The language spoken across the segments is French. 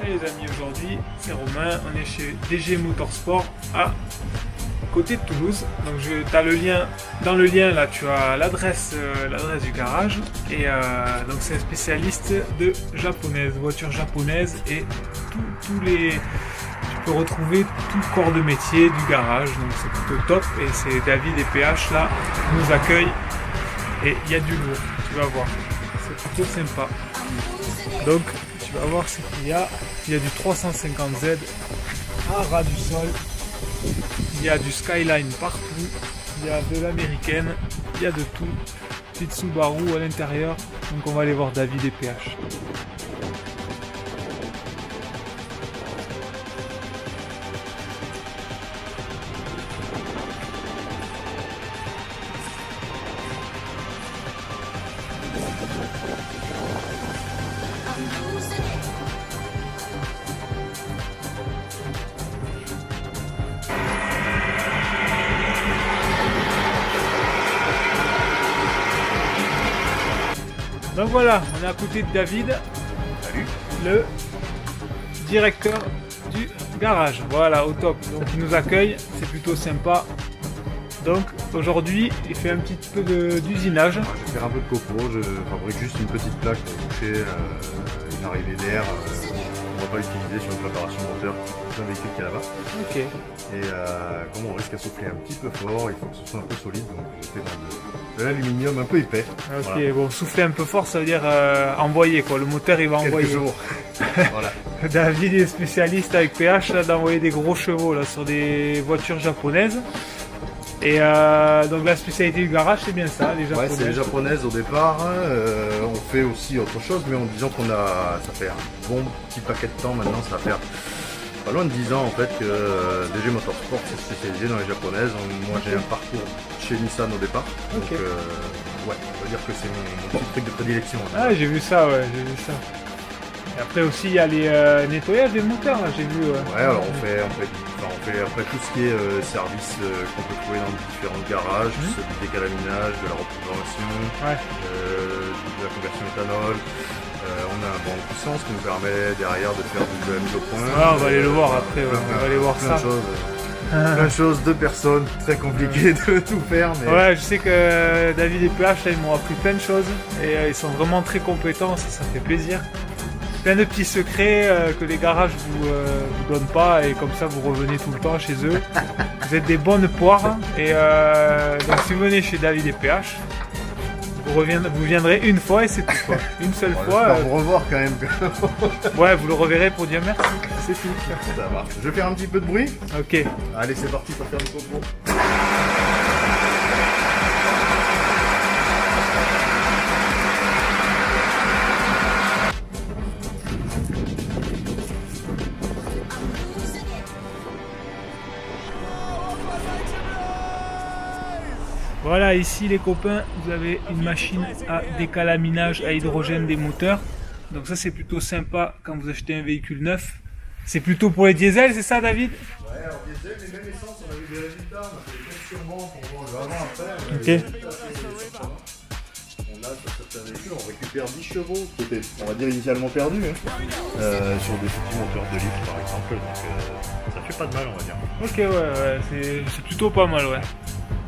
les amis, aujourd'hui c'est Romain, on est chez DG Motorsport à côté de Toulouse. Donc as le lien, dans le lien là tu as l'adresse du garage et donc c'est un spécialiste de japonaises, voitures japonaises et tous les... Tu peux retrouver tout le corps de métier du garage, donc c'est plutôt top et c'est David et PH là qui nous accueillent et il y a du lourd, tu vas voir, c'est plutôt sympa. Donc tu vas voir ce qu'il y a du 350Z à ras du sol, il y a du Skyline partout, il y a de l'américaine, il y a de tout, petite Subaru à l'intérieur, donc on va aller voir David et PH. Donc voilà, on est à côté de David, salut, le directeur du garage. Voilà, au top. Donc il nous accueille, c'est plutôt sympa. Donc aujourd'hui, il fait un petit peu d'usinage. Je vais faire un peu de copeaux, je fabrique juste une petite plaque pour boucher une arrivée d'air qu'on ne va pas utiliser sur une préparation moteur, c'est un véhicule qui est là-bas. Ok. Et comme on risque à souffler un petit peu fort, il faut que ce soit un peu solide, donc je fais de l'aluminium un peu épais. Ok, voilà. Bon, souffler un peu fort, ça veut dire envoyer quoi, le moteur il va envoyer. Quelques jours. Voilà. David est spécialiste avec PH d'envoyer des gros chevaux là, sur des voitures japonaises. Et donc la spécialité du garage c'est bien ça, les japonaises. Ouais, c'est les japonaises au départ, on fait aussi autre chose, mais en disant ça fait un bon petit paquet de temps maintenant, ça va faire pas loin de 10 ans en fait que DG Motorsport s'est spécialisé dans les japonaises. Moi j'ai un parcours chez Nissan au départ, donc ouais, on va dire que c'est mon petit truc de prédilection. Ah j'ai vu ça, ouais, j'ai vu ça. Et après aussi il y a les nettoyages des moteurs là, j'ai vu. Ouais, alors on fait après tout ce qui est service qu'on peut trouver dans différents garages, du décalaminage, de la reprogrammation, de la conversion éthanol. On a un banc de puissance qui nous permet derrière de faire de la mise au point. Ah, on va aller le voir après, on va aller voir ça. Plein de choses, deux personnes, très compliqué de tout faire. Mais... Ouais, je sais que David et PH là, ils m'ont appris plein de choses et ils sont vraiment très compétents, ça fait plaisir. Plein de petits secrets que les garages vous donnent pas et comme ça vous revenez tout le temps chez eux. Vous êtes des bonnes poires et donc si vous venez chez David et PH, vous viendrez une fois et c'est tout quoi. Une seule fois. Vous revoir quand même. Ouais, vous le reverrez pour dire merci, c'est tout. Ça marche. Je vais faire un petit peu de bruit. Ok. Allez, c'est parti pour faire le copeau. Voilà, ici les copains, vous avez une machine à décalaminage à hydrogène des moteurs. Donc ça c'est plutôt sympa quand vous achetez un véhicule neuf. C'est plutôt pour les diesels, c'est ça David? Ouais, alors diesel, mais même essence, on a eu des résultats. On a fait des tests sur banc pour voir le avant après. Ok. On a sur certains véhicules, on récupère 10 chevaux qui étaient, on va dire, initialement perdus sur des petits moteurs de litre par exemple. Donc ça fait pas de mal, on va dire. Ok, ouais, c'est plutôt pas mal, ouais.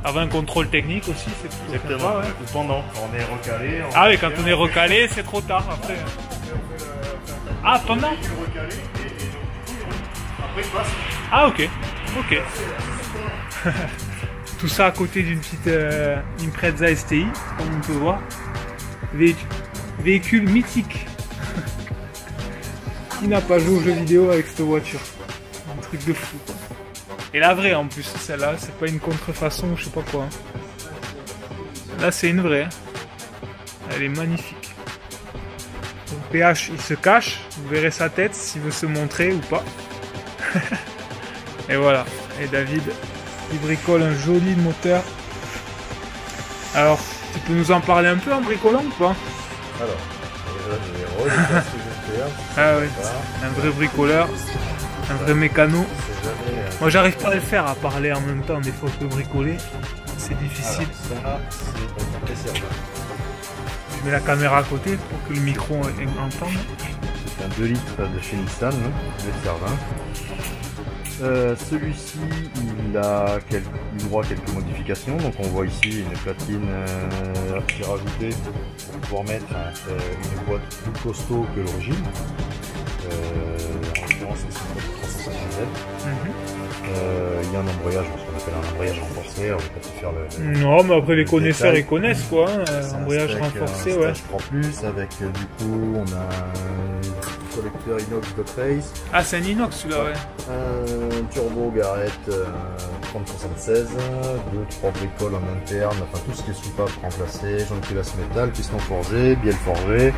Avant un contrôle technique aussi, c'est plutôt exactement, sympa, ouais. Ou pendant, quand on est recalé. Ah oui, quand on est recalé, c'est trop tard après. Ah, pendant? Après, il passe. Ah, ok. Ok. Tout ça à côté d'une petite Impreza STI, comme on peut voir. Véhicule mythique. Qui n'a pas joué aux jeux vidéo avec cette voiture? Un truc de fou. Et la vraie en plus, celle-là, c'est pas une contrefaçon ou je sais pas quoi. Là, c'est une vraie. Elle est magnifique. Donc, PH, il se cache. Vous verrez sa tête s'il veut se montrer ou pas. Et voilà. Et David, il bricole un joli moteur. Alors, tu peux nous en parler un peu en bricolant ou pas? Alors, déjà, numéro, je sais ce que je vais faire. Ah oui, un vrai bricoleur, un vrai mécano. Moi, j'arrive pas à le faire à parler en même temps. Des fois, je peux bricoler. C'est difficile. Alors, ça, c'est ton compresseur. Tu mets la caméra à côté pour que le micro entende. C'est un 2 litres de chez Nissan, le Cervin. Celui-ci, il a droit à quelques modifications. Donc on voit ici une platine qui est rajoutée pour pouvoir mettre une boîte plus costaud que l'origine. En l'occurrence, c'est une boîte de 350 Il y a un embrayage, ce qu'on appelle un embrayage renforcé. On va pas te faire non, mais après les connaisseurs ils connaissent quoi. Embrayage renforcé, ouais. Je prends plus avec du coup on a un collecteur inox de Trace. Ah, c'est un inox celui-là, ouais. Un turbo Garrett 3076, 2-3 bricoles en interne, enfin tout ce qui est soupape remplacé, jaune culasse métal, piston forgé, bielle forgée.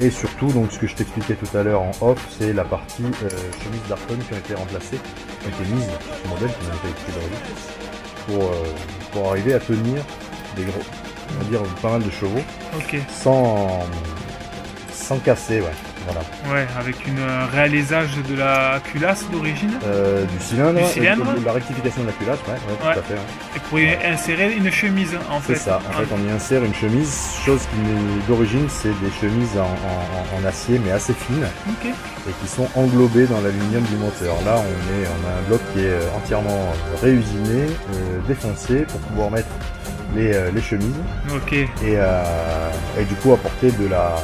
Et surtout, donc ce que je t'expliquais tout à l'heure en off, c'est la partie chemise d'Arton qui ont été remplacées, qui ont été mises sur ce modèle qui n'a pas été d'origine, pour arriver à tenir des gros, on va dire pas mal de chevaux, sans casser, ouais. Voilà. Ouais, avec un réalisage de la culasse d'origine. Du cylindre. La rectification de la culasse, ouais. Tout à fait. Ouais. Et pour y insérer une chemise, en fait. C'est ça, en fait on y insère une chemise, chose qui d'origine c'est des chemises en acier mais assez fines, et qui sont englobées dans l'aluminium du moteur. Là on a un bloc qui est entièrement réusiné, défoncé pour pouvoir mettre les chemises, et du coup apporter de la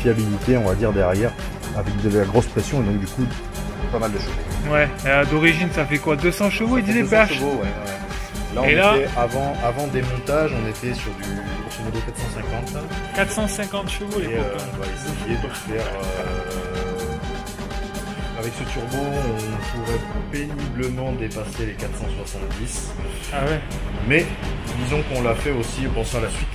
fiabilité, on va dire, derrière, avec de la grosse pression, et donc du coup pas mal de chevaux. Ouais, d'origine ça fait quoi, 200 chevaux, il disait 200 chevaux, ouais. Là, avant démontage, on était sur du grosso modo 450. 450 chevaux, les copains. On va essayer de faire... avec ce turbo, on pourrait péniblement dépasser les 470. Ah ouais. Mais disons qu'on l'a fait aussi en pensant à la suite.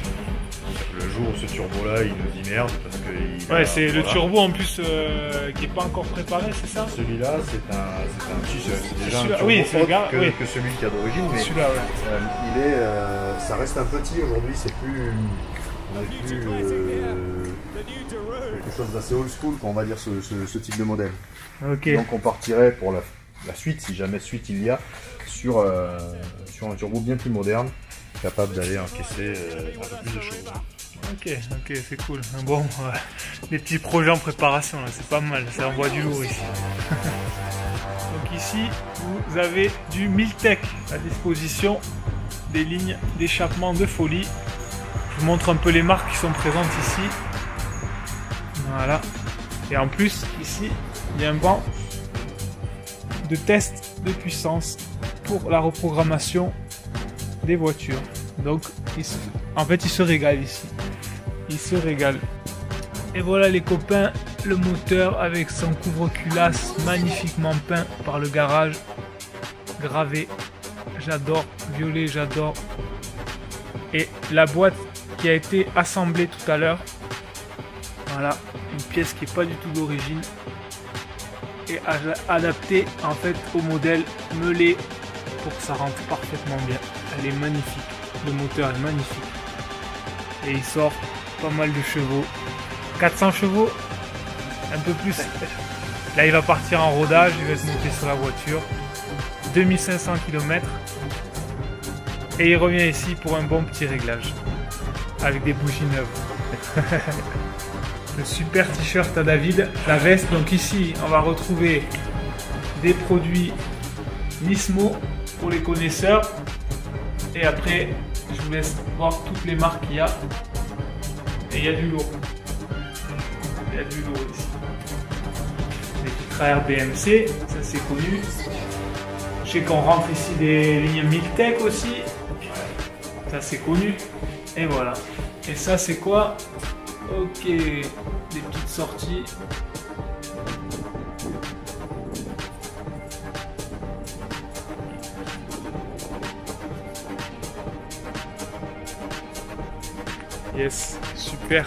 Le jour où ce turbo là il nous dit merde parce que c'est le turbo en plus qui est pas encore préparé, c'est ça? Celui-là c'est déjà un turbo que celui qui a d'origine, mais celui-là, ça reste un petit aujourd'hui, c'est plus quelque chose d'assez old school, on va dire, ce type de modèle. Donc on partirait pour la suite, si jamais suite il y a, sur un turbo bien plus moderne, capable d'aller encaisser un peu plus de choses. Ok, c'est cool. Bon, les petits projets en préparation, là, c'est pas mal, ça envoie du lourd ici. Donc ici, vous avez du Miltech à disposition, des lignes d'échappement de folie. Je vous montre un peu les marques qui sont présentes ici. Voilà. Et en plus, ici, il y a un banc de test de puissance pour la reprogrammation des voitures. Donc, en fait, il se régale ici. Il se régale. Et voilà les copains, le moteur avec son couvre-culasse magnifiquement peint par le garage. Gravé. J'adore. Violet, j'adore. Et la boîte qui a été assemblée tout à l'heure. Voilà. Une pièce qui n'est pas du tout d'origine. Et adaptée en fait au modèle meulé pour que ça rentre parfaitement bien. Elle est magnifique. Le moteur est magnifique. Et il sort pas mal de chevaux. 400 chevaux. Un peu plus. Là il va partir en rodage. Il va se monter sur la voiture. 2500 km. Et il revient ici pour un bon petit réglage. Avec des bougies neuves. Le super t-shirt à David. La veste. Donc ici on va retrouver des produits Nismo pour les connaisseurs. Et après, je vous laisse voir toutes les marques qu'il y a. Et il y a du lourd. Il y a du lourd ici. Les filtres à air BMC, ça c'est connu. Je sais qu'on rentre ici des lignes Miltech aussi. Ça c'est connu. Et voilà. Et ça c'est quoi? Ok. Des petites sorties. Yes, super.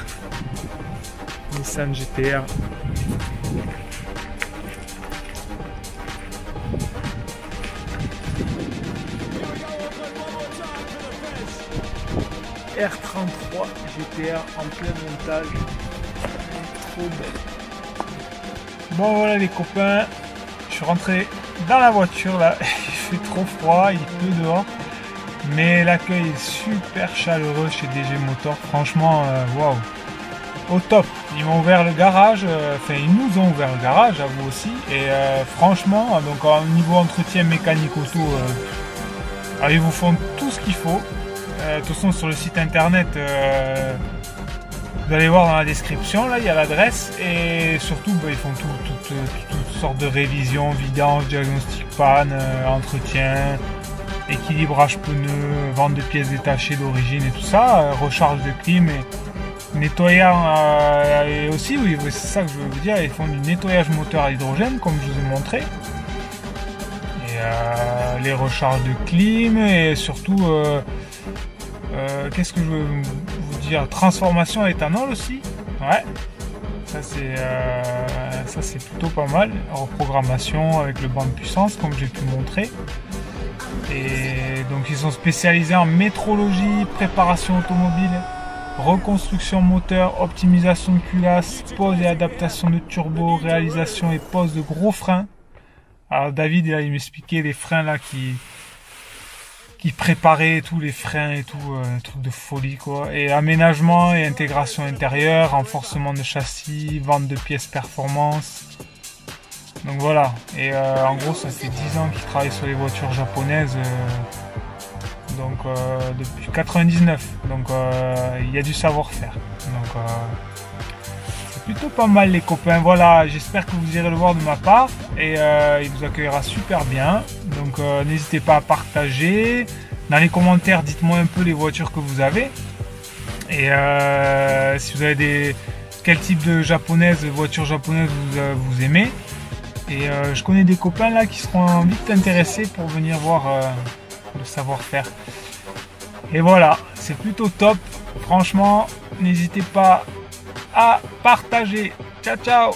Nissan GTR. R33 GTR en plein montage. Trop belle. Bon voilà les copains, je suis rentré dans la voiture là. Il fait trop froid, il pleut dehors. Mais l'accueil est super chaleureux chez DG Motor. Franchement, waouh, au top. Ils m'ont ouvert le garage, ils nous ont ouvert le garage, à vous aussi. Et franchement, donc au niveau entretien mécanique auto, ils vous font tout ce qu'il faut. De toute façon, sur le site internet, vous allez voir dans la description, là il y a l'adresse. Et surtout, ils font toutes sortes de révisions, vidange, diagnostic panne, entretien, équilibrage pneus, vente de pièces détachées d'origine et tout ça, recharge de clim et nettoyage. Et aussi, oui, c'est ça que je veux vous dire, ils font du nettoyage moteur à hydrogène, comme je vous ai montré. Et les recharges de clim et surtout, qu'est-ce que je veux vous dire, transformation à éthanol aussi. Ouais, ça c'est plutôt pas mal. Reprogrammation avec le banc de puissance, comme j'ai pu montrer. Et donc ils sont spécialisés en métrologie, préparation automobile, reconstruction moteur, optimisation de culasse, pose et adaptation de turbo, réalisation et pose de gros freins. Alors David, il m'expliquait les freins là qui préparaient tous les freins et tout, un truc de folie quoi. Et aménagement et intégration intérieure, renforcement de châssis, vente de pièces performance. Donc voilà, et en gros ça fait 10 ans qu'ils travaillent sur les voitures japonaises, depuis 99, donc il y a du savoir-faire. Donc c'est plutôt pas mal les copains, voilà, j'espère que vous irez le voir de ma part, et il vous accueillera super bien. Donc n'hésitez pas à partager, dans les commentaires dites-moi un peu les voitures que vous avez, et si vous avez quel type de voitures japonaises vous aimez. Et je connais des copains là qui seront vite intéressés pour venir voir le savoir-faire. Et voilà, c'est plutôt top. Franchement, n'hésitez pas à partager. Ciao ciao.